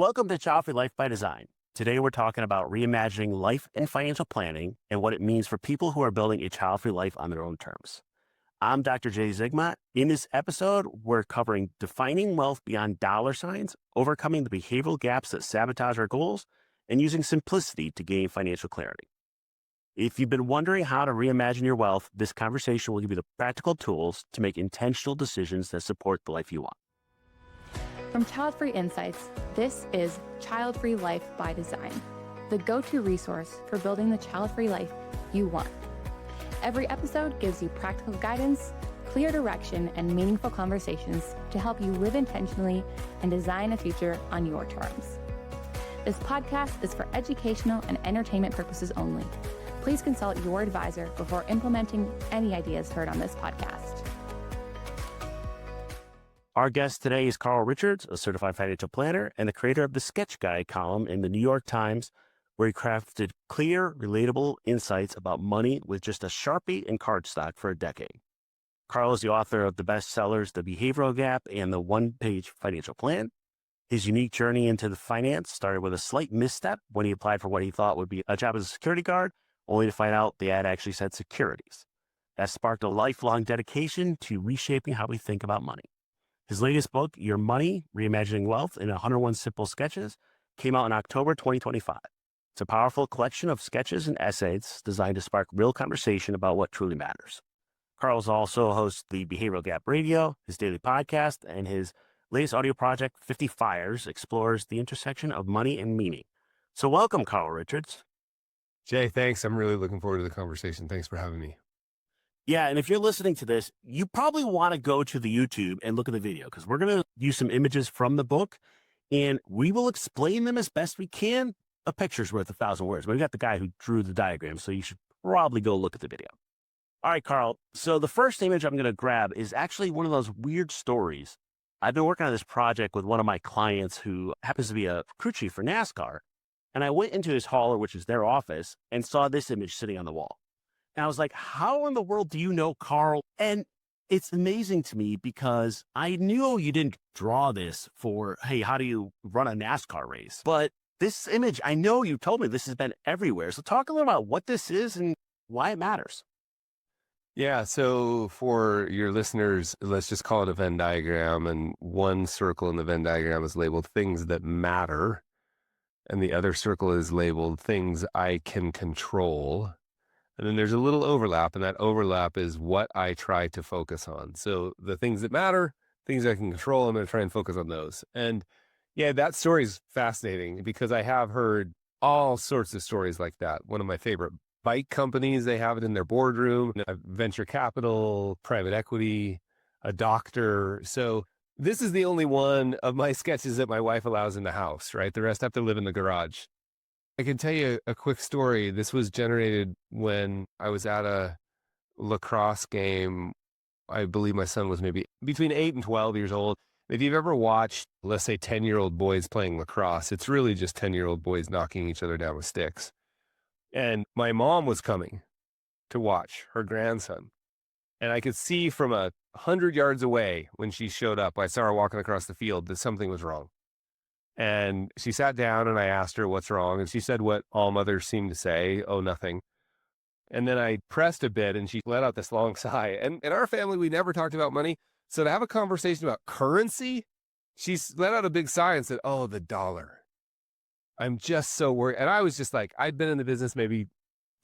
Welcome to Childfree Life by Design. Today we're talking about reimagining life and financial planning and what it means for people who are building a child-free life on their own terms. I'm Dr. J. Zigmont. In this episode, we're covering defining wealth beyond dollar signs, overcoming the behavioral gaps that sabotage our goals, and using simplicity to gain financial clarity. If you've been wondering how to reimagine your wealth, this conversation will give you the practical tools to make intentional decisions that support the life you want. From Childfree Insights, this is Childfree Life by Design, the go-to resource for building the child-free life you want. Every episode gives you practical guidance, clear direction, and meaningful conversations to help you live intentionally and design a future on your terms. This podcast is for educational and entertainment purposes only. Please consult your advisor before implementing any ideas heard on this podcast. Our guest today is Carl Richards, a certified financial planner and the creator of the Sketch Guide column in the New York Times, where he crafted clear, relatable insights about money with just a Sharpie and cardstock for a decade. Carl is the author of the bestsellers The Behavioral Gap and The One-Page Financial Plan. His unique journey into the finance started with a slight misstep when he applied for what he thought would be a job as a security guard, only to find out the ad actually said securities. That sparked a lifelong dedication to reshaping how we think about money. His latest book, Your Money, Reimagining Wealth in 101 Simple Sketches, came out in October 2025. It's a powerful collection of sketches and essays designed to spark real conversation about what truly matters. Carl also hosts the Behavioral Gap Radio, his daily podcast, and his latest audio project, 50 Fires, explores the intersection of money and meaning. So welcome, Carl Richards. Jay, thanks. I'm really looking forward to the conversation. Thanks for having me. Yeah, and if you're listening to this, you probably want to go to the YouTube and look at the video because we're going to use some images from the book and we will explain them as best we can. A picture's worth 1,000 words. But we got the guy who drew the diagram, so you should probably go look at the video. All right, Carl. So the first image I'm going to grab is actually one of those weird stories. I've been working on this project with one of my clients who happens to be a crew chief for NASCAR. And I went into his hauler, which is their office, and saw this image sitting on the wall. And I was like, how in the world do you know Carl? And it's amazing to me because I knew you didn't draw this for, hey, how do you run a NASCAR race? But this image, I know you told me this has been everywhere. So talk a little about what this is and why it matters. Yeah. So for your listeners, let's just call it a Venn diagram. And one circle in the Venn diagram is labeled things that matter. And the other circle is labeled things I can control. And then there's a little overlap, and that overlap is what I try to focus on. So the things that matter, things I can control, I'm going to try and focus on those. And yeah, that story is fascinating because I have heard all sorts of stories like that. One of my favorite bike companies, they have it in their boardroom, venture capital, private equity, a doctor. So this is the only one of my sketches that my wife allows in the house, right? The rest have to live in the garage. I can tell you a quick story. This was generated when I was at a lacrosse game. I believe my son was maybe between 8 and 12 years old. If you've ever watched, let's say, 10-year-old boys playing lacrosse, it's really just 10-year-old boys knocking each other down with sticks. And my mom was coming to watch her grandson. And I could see from 100 yards away when she showed up, I saw her walking across the field, that something was wrong. And she sat down and I asked her what's wrong. And she said what all mothers seem to say, oh, nothing. And then I pressed a bit and she let out this long sigh. And in our family, we never talked about money. So to have a conversation about currency, she let out a big sigh and said, oh, the dollar. I'm just so worried. And I was just like, I'd been in the business maybe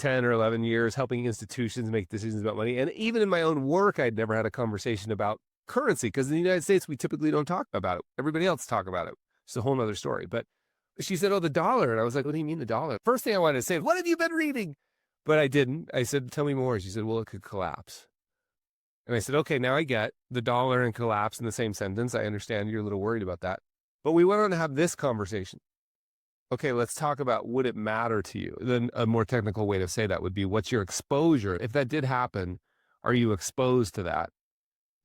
10 or 11 years, helping institutions make decisions about money. And even in my own work, I'd never had a conversation about currency because in the United States, we typically don't talk about it. Everybody else talk about it. It's a whole nother story. But she said, oh, the dollar. And I was like, what do you mean the dollar? First thing I wanted to say is, what have you been reading? But I didn't. I said, tell me more. She said, well, it could collapse. And I said, okay, now I get the dollar and collapse in the same sentence. I understand you're a little worried about that. But we went on to have this conversation. Okay, let's talk about, would it matter to you? Then a more technical way to say that would be, what's your exposure? If that did happen, are you exposed to that?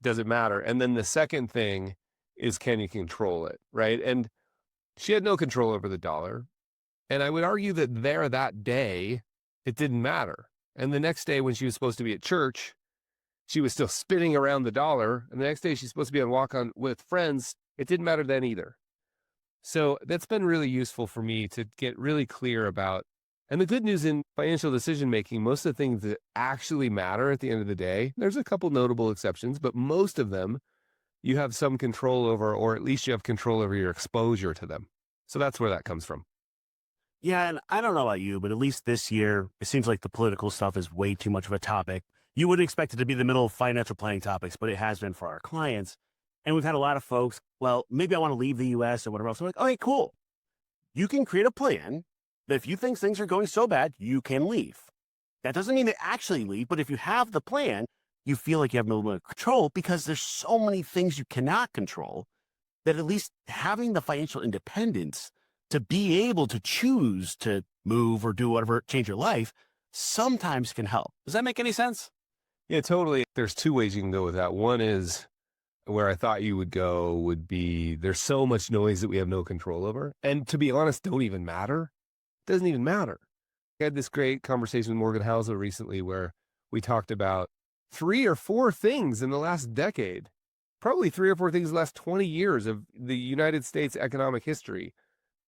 Does it matter? And then the second thing is, can you control it, right? And she had no control over the dollar. And I would argue that that day, it didn't matter. And the next day when she was supposed to be at church, she was still spinning around the dollar. And the next day she's supposed to be on walk on with friends. It didn't matter then either. So that's been really useful for me to get really clear about. And the good news in financial decision making, most of the things that actually matter at the end of the day, there's a couple notable exceptions, but most of them you have some control over, or at least you have control over your exposure to them. So that's where that comes from. Yeah, and I don't know about you, but at least this year, it seems like the political stuff is way too much of a topic. You wouldn't expect it to be the middle of financial planning topics, but it has been for our clients. And we've had a lot of folks, well, maybe I want to leave the US or whatever else. We're like, okay, cool. You can create a plan that if you think things are going so bad, you can leave. That doesn't mean to actually leave, but if you have the plan, you feel like you have no control because there's so many things you cannot control that at least having the financial independence to be able to choose to move or do whatever, change your life, sometimes can help. Does that make any sense? Yeah, totally. There's two ways you can go with that. One is where I thought you would go would be there's so much noise that we have no control over. And to be honest, don't even matter. It doesn't even matter. I had this great conversation with Morgan Housel recently where we talked about 3 or 4 things in the last decade, probably 3 or 4 things in the last 20 years of the United States economic history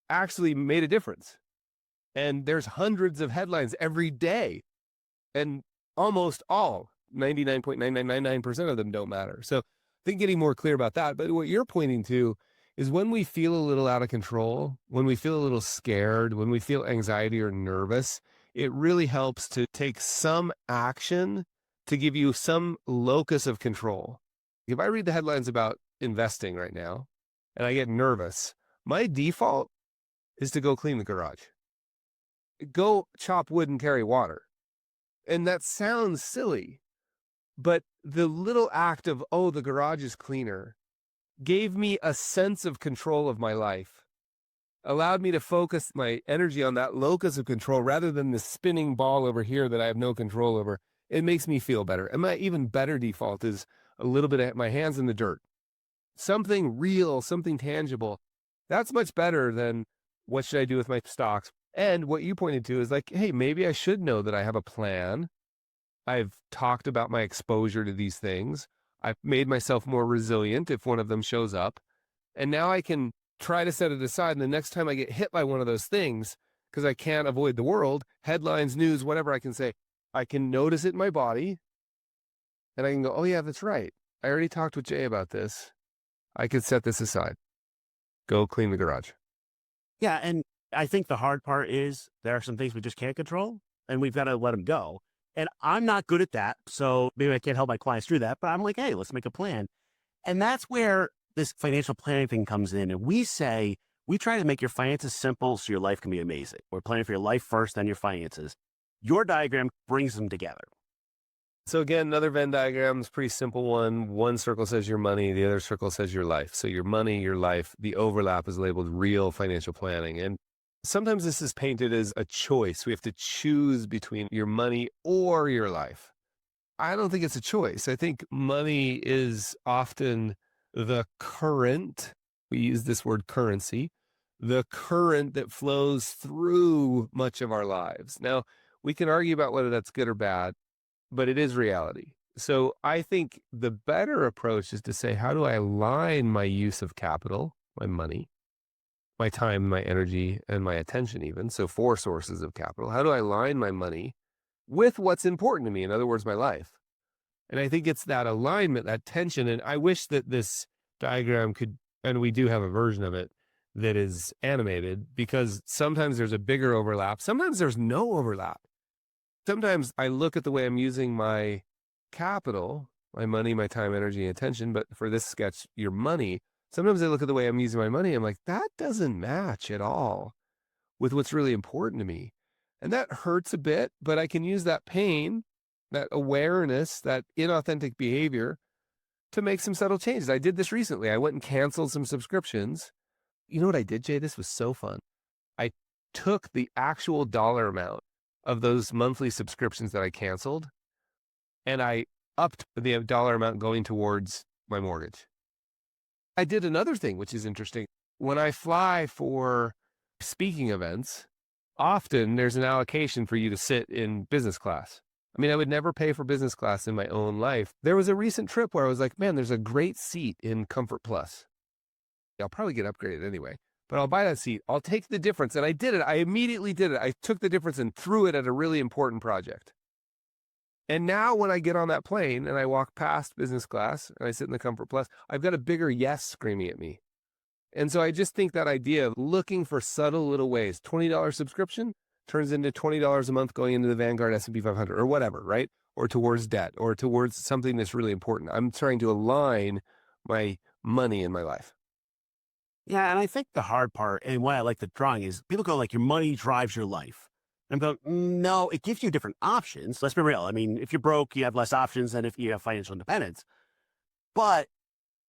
actually made a difference. And there's hundreds of headlines every day. And almost all, 99.9999% of them don't matter. So I think getting more clear about that. But what you're pointing to is when we feel a little out of control, when we feel a little scared, when we feel anxiety or nervous, it really helps to take some action to give you some locus of control. If I read the headlines about investing right now and I get nervous, my default is to go clean the garage, go chop wood and carry water. And that sounds silly, but the little act of, oh, the garage is cleaner, gave me a sense of control of my life, allowed me to focus my energy on that locus of control rather than the spinning ball over here that I have no control over. It makes me feel better. And my even better default is a little bit of my hands in the dirt, something real, something tangible. That's much better than what should I do with my stocks? And what you pointed to is like, hey, maybe I should know that I have a plan. I've talked about my exposure to these things. I've made myself more resilient if one of them shows up. And now I can try to set it aside. And the next time I get hit by one of those things, because I can't avoid the world, headlines, news, whatever, I can say, I can notice it in my body. And I can go, oh yeah, that's right. I already talked with Jay about this. I could set this aside. Go clean the garage. Yeah. And I think the hard part is there are some things we just can't control and we've got to let them go. And I'm not good at that. So maybe I can't help my clients through that, but I'm like, hey, let's make a plan. And that's where this financial planning thing comes in. And we say, we try to make your finances simple so your life can be amazing. We're planning for your life first, then your finances. Your diagram brings them together. So again, another Venn diagram is a pretty simple one. One circle says your money, the other circle says your life. So your money, your life, the overlap is labeled real financial planning. And sometimes this is painted as a choice. We have to choose between your money or your life. I don't think it's a choice. I think money is often the current, we use this word currency, the current that flows through much of our lives. Now, we can argue about whether that's good or bad, but it is reality. So I think the better approach is to say, how do I align my use of capital, my money, my time, my energy, and my attention even? So 4 sources of capital. How do I align my money with what's important to me? In other words, my life. And I think it's that alignment, that tension. And I wish that this diagram could, and we do have a version of it that is animated, because sometimes there's a bigger overlap. Sometimes there's no overlap. Sometimes I look at the way I'm using my capital, my money, my time, energy, and attention. But for this sketch, your money, sometimes I look at the way I'm using my money. I'm like, that doesn't match at all with what's really important to me. And that hurts a bit, but I can use that pain, that awareness, that inauthentic behavior to make some subtle changes. I did this recently. I went and canceled some subscriptions. You know what I did, Jay? This was so fun. I took the actual dollar amount of those monthly subscriptions that I canceled, and I upped the dollar amount going towards my mortgage. I did another thing, which is interesting. When I fly for speaking events, often there's an allocation for you to sit in business class. I mean, I would never pay for business class in my own life. There was a recent trip where I was like, man, there's a great seat in Comfort Plus. I'll probably get upgraded anyway, but I'll buy that seat. I'll take the difference. And I did it. I immediately did it. I took the difference and threw it at a really important project. And now when I get on that plane and I walk past business class and I sit in the Comfort Plus, I've got a bigger yes screaming at me. And so I just think that idea of looking for subtle little ways, $20 subscription turns into $20 a month going into the Vanguard S&P 500 or whatever, right? Or towards debt or towards something that's really important. I'm trying to align my money in my life. Yeah, and I think the hard part and why I like the drawing is people go like, your money drives your life. I'm going, no, it gives you different options. Let's be real. I mean, if you're broke, you have less options than if you have financial independence. But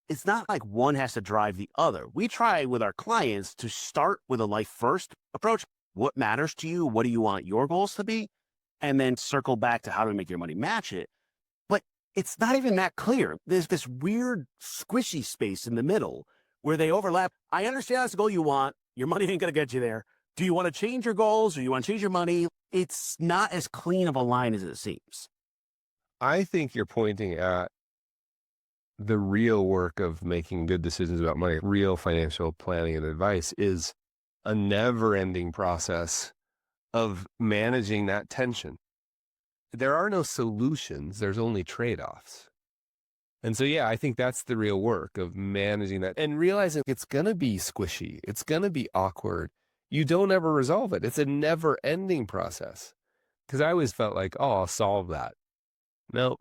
it's not like one has to drive the other. We try with our clients to start with a life first approach. What matters to you? What do you want your goals to be? And then circle back to how to make your money match it. But it's not even that clear. There's this weird squishy space in the middle where they overlap. I understand that's the goal you want. Your money ain't going to get you there. Do you want to change your goals or you want to change your money? It's not as clean of a line as it seems. I think you're pointing at the real work of making good decisions about money. Real financial planning and advice is a never-ending process of managing that tension. There are no solutions. There's only trade-offs. And so, yeah, I think that's the real work of managing that and realizing it's going to be squishy. It's going to be awkward. You don't ever resolve it. It's a never ending process. Because I always felt like, oh, I'll solve that. No,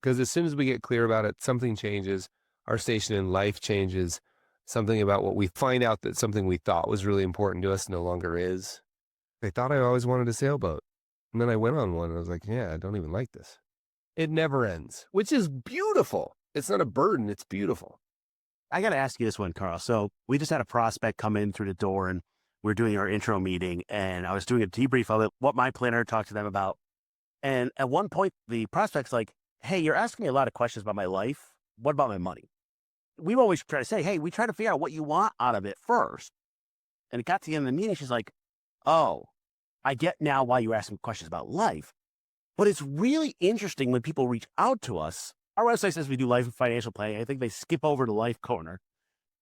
because as soon as we get clear about it, something changes. Our station in life changes. Something about what we find out that something we thought was really important to us no longer is. I thought I always wanted a sailboat. And then I went on one and I was like, yeah, I don't even like this. It never ends, which is beautiful. It's not a burden. It's beautiful. I got to ask you this one, Carl. So we just had a prospect come in through the door and we're doing our intro meeting and I was doing a debrief of it, what my planner talked to them about. And at one point, the prospect's like, hey, you're asking me a lot of questions about my life. What about my money? We always try to say, hey, we try to figure out what you want out of it first. And it got to the end of the meeting. She's like, oh, I get now why you're asking questions about life. But it's really interesting when people reach out to us. Our website says we do life and financial planning. I think they skip over to Life Corner.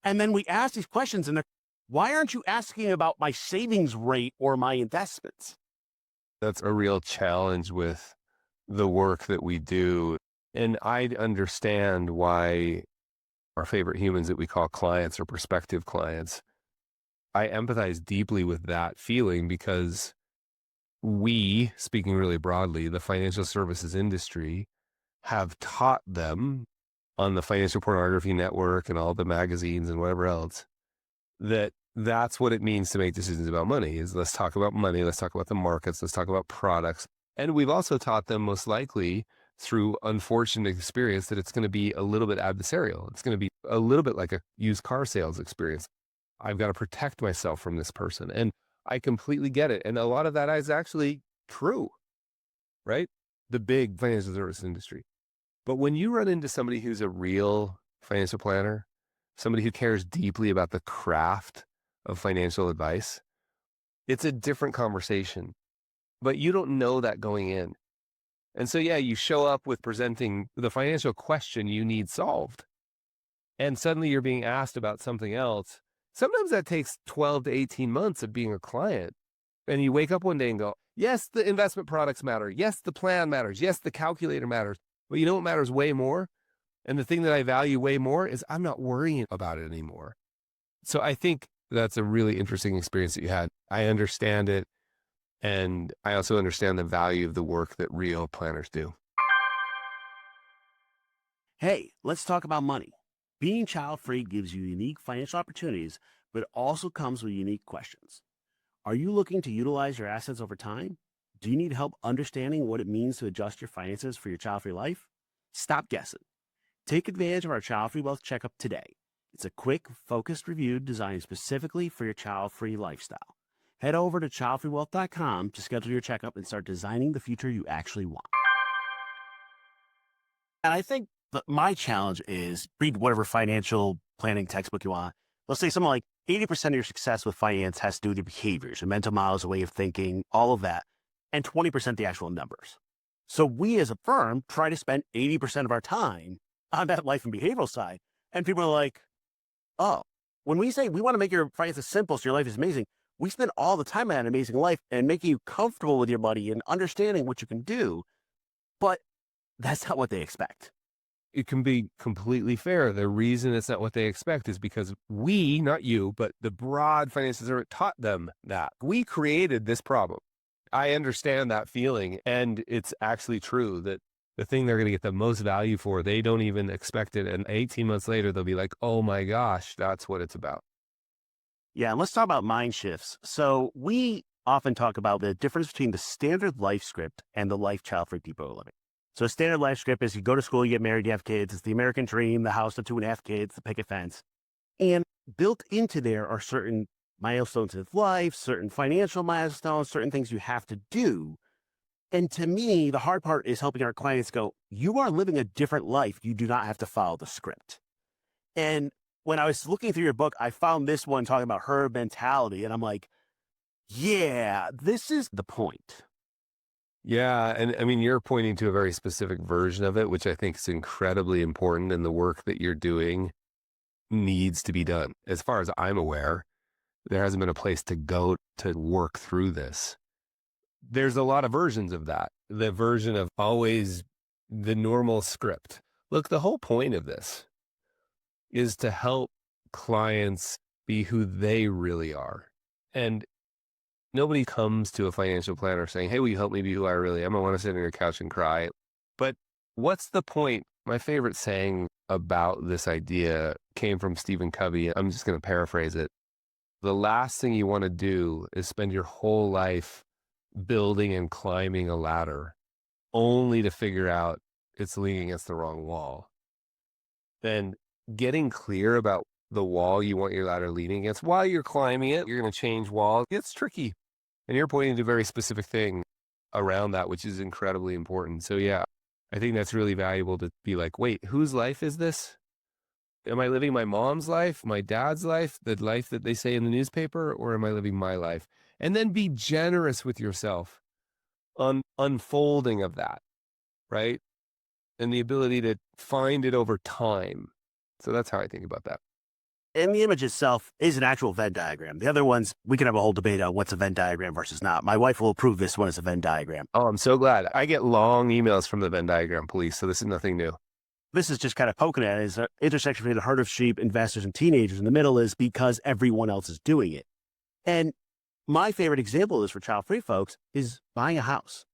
And then we ask these questions and they're, why aren't you asking about my savings rate or my investments? That's a real challenge with the work that we do. And I understand why our favorite humans that we call clients or prospective clients, I empathize deeply with that feeling because we, speaking really broadly, the financial services industry, have taught them on the Financial Pornography Network and all the magazines and whatever else, that that's what it means to make decisions about money is let's talk about money. Let's talk about the markets. Let's talk about products. And we've also taught them most likely through unfortunate experience that it's going to be a little bit adversarial. It's going to be a little bit like a used car sales experience. I've got to protect myself from this person. And I completely get it. And a lot of that is actually true, right? The big financial service industry. But when you run into somebody who's a real financial planner, somebody who cares deeply about the craft of financial advice, it's a different conversation. But you don't know that going in. And so, yeah, you show up with presenting the financial question you need solved. And suddenly you're being asked about something else. Sometimes that takes 12 to 18 months of being a client. And you wake up one day and go, yes, the investment products matter. Yes, the plan matters. Yes, the calculator matters. But you know what matters way more? And the thing that I value way more is I'm not worrying about it anymore. So I think that's a really interesting experience that you had. I understand it. And I also understand the value of the work that real planners do. Hey, let's talk about money. Being child-free gives you unique financial opportunities, but it also comes with unique questions. Are you looking to utilize your assets over time? Do you need help understanding what it means to adjust your finances for your child-free life? Stop guessing. Take advantage of our Child-Free Wealth Checkup today. It's a quick, focused review designed specifically for your child-free lifestyle. Head over to childfreewealth.com to schedule your checkup and start designing the future you actually want. And I think my challenge is read whatever financial planning textbook you want. Let's say something like 80% of your success with finance has to do with your behaviors, your mental models, a way of thinking, all of that, and 20% the actual numbers. So we as a firm try to spend 80% of our time on that life and behavioral side. And people are like, oh, when we say we want to make your finances simple so your life is amazing, we spend all the time on an amazing life and making you comfortable with your money and understanding what you can do. But that's not what they expect. It can be completely fair. The reason it's not what they expect is because we, not you, but the broad finances are taught them that. We created this problem. I understand that feeling. And it's actually true that the thing they're going to get the most value for, they don't even expect it. And 18 months later, they'll be like, oh my gosh, that's what it's about. Yeah, and let's talk about mind shifts. So we often talk about the difference between the standard life script and the life child-free people are living. So a standard life script is you go to school, you get married, you have kids. It's the American dream, the house, the 2.5 kids, the picket fence. And built into there are certain milestones of life, certain financial milestones, certain things you have to do. And to me, the hard part is helping our clients go, you are living a different life. You do not have to follow the script. And when I was looking through your book, I found this one talking about herd mentality. And I'm like, yeah, this is the point. Yeah. And I mean, you're pointing to a very specific version of it, which I think is incredibly important. And the work that you're doing needs to be done. As far as I'm aware, there hasn't been a place to go to work through this. There's a lot of versions of that. The version of always the normal script. Look, the whole point of this is to help clients be who they really are. And nobody comes to a financial planner saying, hey, will you help me be who I really am? I want to sit on your couch and cry. But what's the point? My favorite saying about this idea came from Stephen Covey. I'm just going to paraphrase it. The last thing you want to do is spend your whole life building and climbing a ladder only to figure out it's leaning against the wrong wall. Then getting clear about the wall you want your ladder leaning against while you're climbing it, you're going to change walls. It's tricky. And you're pointing to a very specific thing around that, which is incredibly important. So yeah, I think that's really valuable to be like, wait, whose life is this? Am I living my mom's life, my dad's life, the life that they say in the newspaper, or am I living my life? And then be generous with yourself on unfolding of that, right? And the ability to find it over time. So that's how I think about that. And the image itself is an actual Venn diagram. The other ones, we can have a whole debate on what's a Venn diagram versus not. My wife will approve this one as a Venn diagram. Oh, I'm so glad. I get long emails from the Venn diagram police, so this is nothing new. This is just kind of poking at it as an intersection between a herd of sheep, investors, and teenagers. In the middle is because everyone else is doing it. And my favorite example of this for child-free folks is buying a house.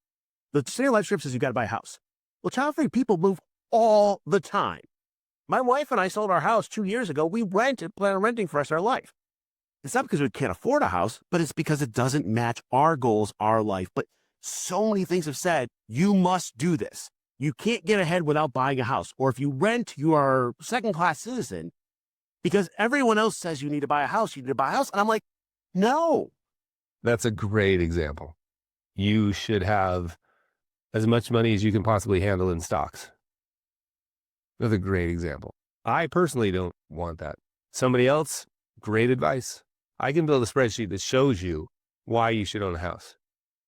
The standard life script says you got to buy a house. Well, child-free people move all the time. My wife and I sold our house 2 years ago. We rented, plan on renting for the rest of our life. It's not because we can't afford a house, but it's because it doesn't match our goals, our life. But so many things have said, you must do this. You can't get ahead without buying a house. Or if you rent, you are a second-class citizen because everyone else says you need to buy a house. You need to buy a house. And I'm like, no. That's a great example. You should have as much money as you can possibly handle in stocks. That's a great example. I personally don't want that. Somebody else, great advice. I can build a spreadsheet that shows you why you should own a house.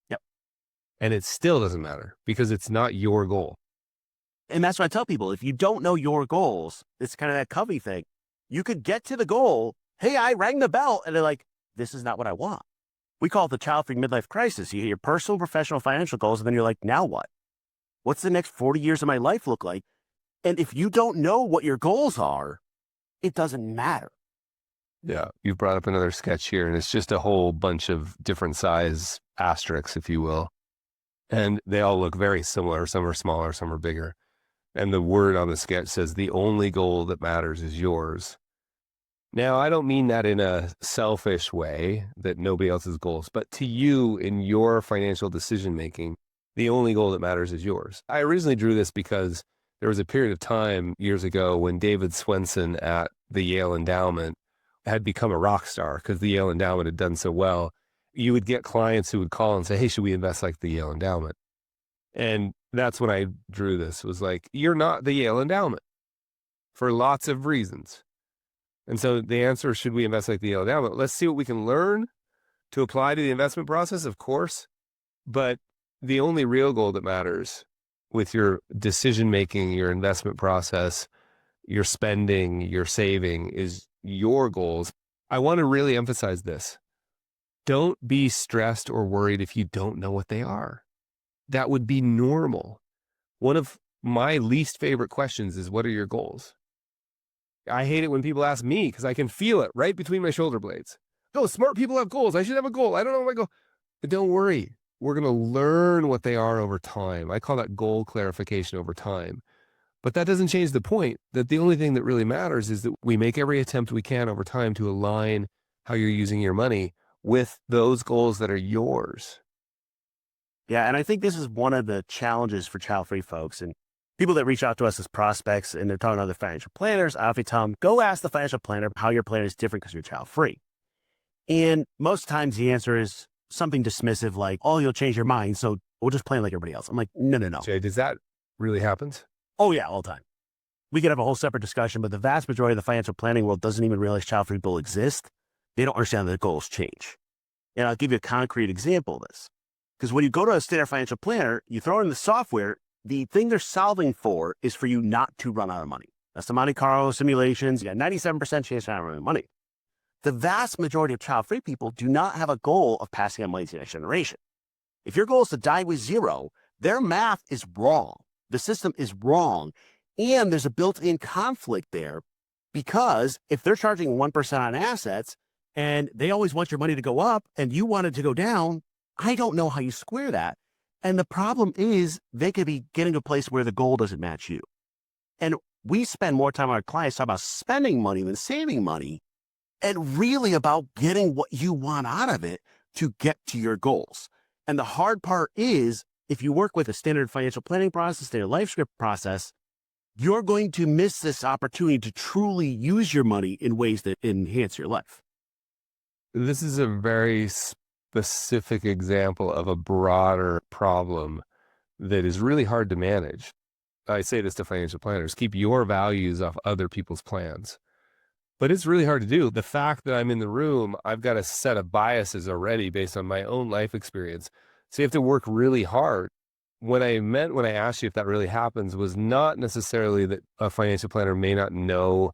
Yep. And it still doesn't matter because it's not your goal. And that's what I tell people. If you don't know your goals, it's kind of that Covey thing. You could get to the goal. Hey, I rang the bell. And they're like, this is not what I want. We call it the child-free midlife crisis. You hit your personal, professional, financial goals, and then you're like, now what? What's the next 40 years of my life look like? And if you don't know what your goals are, it doesn't matter. Yeah, you've brought up another sketch here, and it's just a whole bunch of different size asterisks, if you will. And they all look very similar. Some are smaller, some are bigger. And the word on the sketch says, the only goal that matters is yours. Now, I don't mean that in a selfish way, that nobody else's goals, but to you in your financial decision-making, the only goal that matters is yours. I originally drew this because there was a period of time years ago when David Swenson at the Yale Endowment had become a rock star because the Yale Endowment had done so well. You would get clients who would call and say, hey, should we invest like the Yale Endowment? And that's when I drew this. It was like, you're not the Yale Endowment for lots of reasons. And so the answer, should we invest like the Yale Endowment? Let's see what we can learn to apply to the investment process, of course. But the only real goal that matters with your decision-making, your investment process, your spending, your saving is your goals, I want to really emphasize this. Don't be stressed or worried if you don't know what they are. That would be normal. One of my least favorite questions is, what are your goals? I hate it when people ask me because I can feel it right between my shoulder blades. Oh, smart people have goals. I should have a goal. I don't know what my goal. But don't worry. We're going to learn what they are over time. I call that goal clarification over time. But that doesn't change the point that the only thing that really matters is that we make every attempt we can over time to align how you're using your money with those goals that are yours. Yeah, and I think this is one of the challenges for child-free folks and people that reach out to us as prospects and they're talking to other financial planners. I often tell them, go ask the financial planner how your plan is different because you're child-free. And most times the answer is something dismissive like, oh, you'll change your mind, so we'll just plan like everybody else. I'm like, no. Jay, does that really happen? Oh, yeah, all the time. We could have a whole separate discussion, but the vast majority of the financial planning world doesn't even realize child-free goals exist. They don't understand that the goals change. And I'll give you a concrete example of this. Because when you go to a standard financial planner, you throw in the software, the thing they're solving for is for you not to run out of money. That's the Monte Carlo simulations. You got 97% chance of not running out of money. The vast majority of child-free people do not have a goal of passing on money to the next generation. If your goal is to die with zero, their math is wrong. The system is wrong. And there's a built-in conflict there because if they're charging 1% on assets and they always want your money to go up and you want it to go down, I don't know how you square that. And the problem is they could be getting to a place where the goal doesn't match you. And we spend more time on our clients talking about spending money than saving money and really about getting what you want out of it to get to your goals. And the hard part is if you work with a standard financial planning process, standard life script process, you're going to miss this opportunity to truly use your money in ways that enhance your life. This is a very specific example of a broader problem that is really hard to manage. I say this to financial planners, keep your values off other people's plans. But it's really hard to do. The fact that I'm in the room, I've got a set of biases already based on my own life experience. So you have to work really hard. What I meant when I asked you if that really happens was not necessarily that a financial planner may not know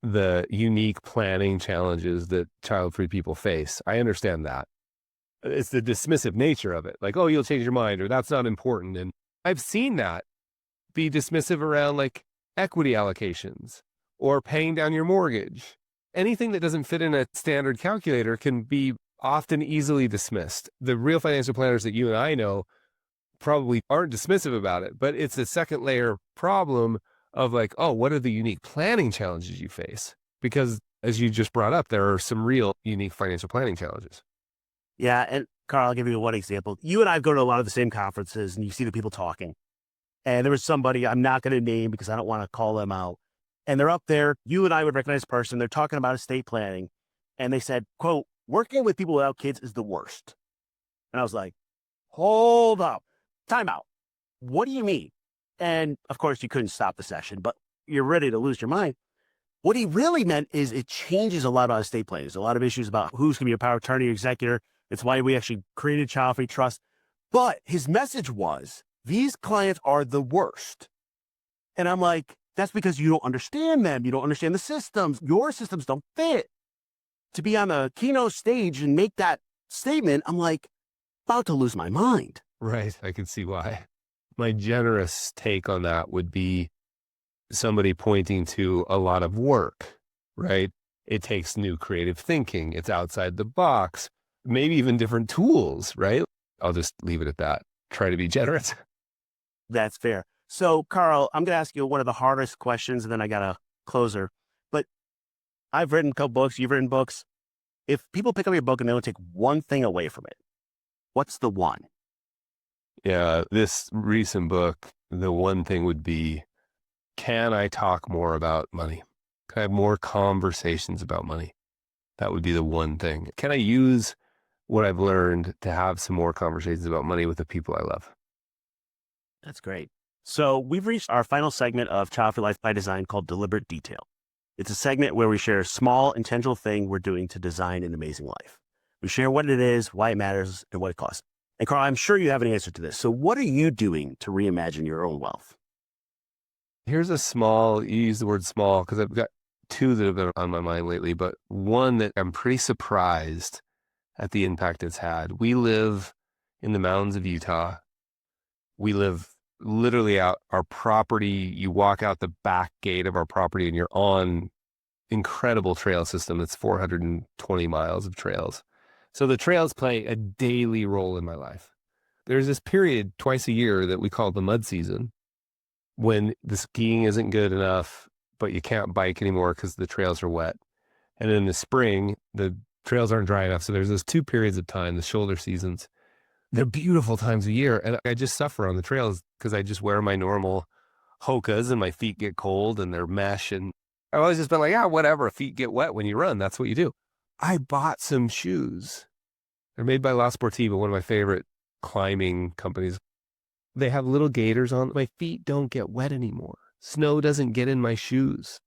the unique planning challenges that child-free people face. I understand that. It's the dismissive nature of it. Like, oh, you'll change your mind or that's not important. And I've seen that be dismissive around like equity allocations or paying down your mortgage. Anything that doesn't fit in a standard calculator can be often easily dismissed. The real financial planners that you and I know probably aren't dismissive about it, but it's a second layer problem of like, oh, what are the unique planning challenges you face? Because as you just brought up, there are some real unique financial planning challenges. Yeah. And Carl, I'll give you one example. You and I go to a lot of the same conferences and you see the people talking. And there was somebody I'm not going to name because I don't want to call them out. And they're up there. You and I would recognize the person. They're talking about estate planning. And they said, quote, working with people without kids is the worst. And I was like, hold up, time out. What do you mean? And of course, you couldn't stop the session, but you're ready to lose your mind. What he really meant is it changes a lot about estate planning. There's a lot of issues about who's going to be a power of attorney or executor. It's why we actually created Child-Free Trust. But his message was, these clients are the worst. And I'm like, that's because you don't understand them. You don't understand the systems. Your systems don't fit. To be on a keynote stage and make that statement, I'm like, about to lose my mind. Right. I can see why. My generous take on that would be somebody pointing to a lot of work, right? It takes new creative thinking. It's outside the box, maybe even different tools, right? I'll just leave it at that. Try to be generous. That's fair. So, Carl, I'm going to ask you one of the hardest questions, and then I got a closer. But I've written a couple books. You've written books. If people pick up your book and they don't take one thing away from it, what's the one? Yeah, this recent book, the one thing would be, can I talk more about money? Can I have more conversations about money? That would be the one thing. Can I use what I've learned to have some more conversations about money with the people I love? That's great. So we've reached our final segment of Child-Free Life by Design called Deliberate Detail. It's a segment where we share a small intentional thing we're doing to design an amazing life. We share what it is, why it matters, and what it costs. And Carl, I'm sure you have an answer to this. So what are you doing to reimagine your own wealth? Here's a small, you use the word small because I've got two that have been on my mind lately, but one that I'm pretty surprised at the impact it's had. We live in the mountains of Utah. We live literally out our property. You walk out the back gate of our property and you're on incredible trail system. It's 420 miles of trails. So the trails play a daily role in my life. There's this period twice a year that we call the mud season, when the skiing isn't good enough, but you can't bike anymore because the trails are wet. And in the spring, the trails aren't dry enough. So there's those two periods of time, the shoulder seasons. They're beautiful times of year. And I just suffer on the trails because I just wear my normal Hokas and my feet get cold and they're mesh. And I've always just been like, yeah, whatever. Feet get wet when you run. That's what you do. I bought some shoes. They're made by La Sportiva, one of my favorite climbing companies. They have little gaiters on. My feet don't get wet anymore. Snow doesn't get in my shoes.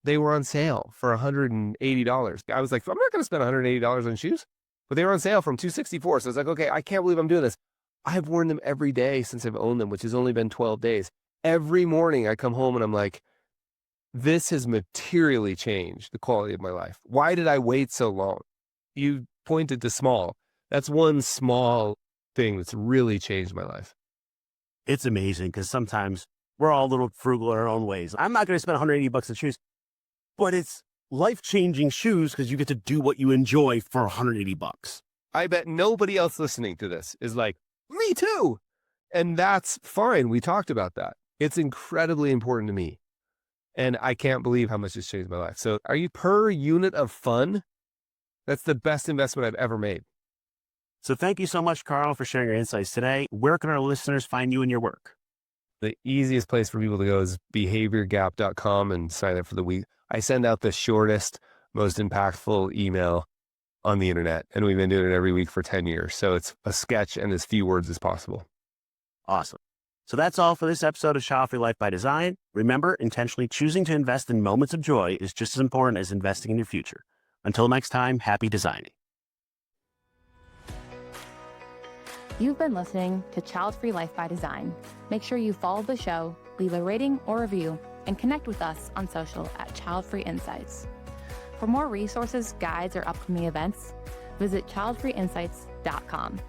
They were on sale for $180. I was like, I'm not going to spend $180 on shoes. But they were on sale from $264. So I was like, okay, I can't believe I'm doing this. I've worn them every day since I've owned them, which has only been 12 days. Every morning I come home and I'm like, this has materially changed the quality of my life. Why did I wait so long? You pointed to small. That's one small thing that's really changed my life. It's amazing because sometimes we're all a little frugal in our own ways. I'm not going to spend $180 on shoes, but it's life-changing shoes because you get to do what you enjoy for $180. I bet nobody else listening to this is like, me too. And that's fine. We talked about that. It's incredibly important to me. And I can't believe how much it's changed my life. So are you per unit of fun? That's the best investment I've ever made. So thank you so much, Carl, for sharing your insights today. Where can our listeners find you and your work? The easiest place for people to go is behaviorgap.com and sign up for the week. I send out the shortest, most impactful email on the internet, and we've been doing it every week for 10 years. So it's a sketch and as few words as possible. Awesome. So that's all for this episode of Childfree Life by Design. Remember, intentionally choosing to invest in moments of joy is just as important as investing in your future. Until next time, happy designing. You've been listening to Childfree Life by Design. Make sure you follow the show, leave a rating or review, and connect with us on social at Childfree Insights. For more resources, guides, or upcoming events, visit childfreeinsights.com.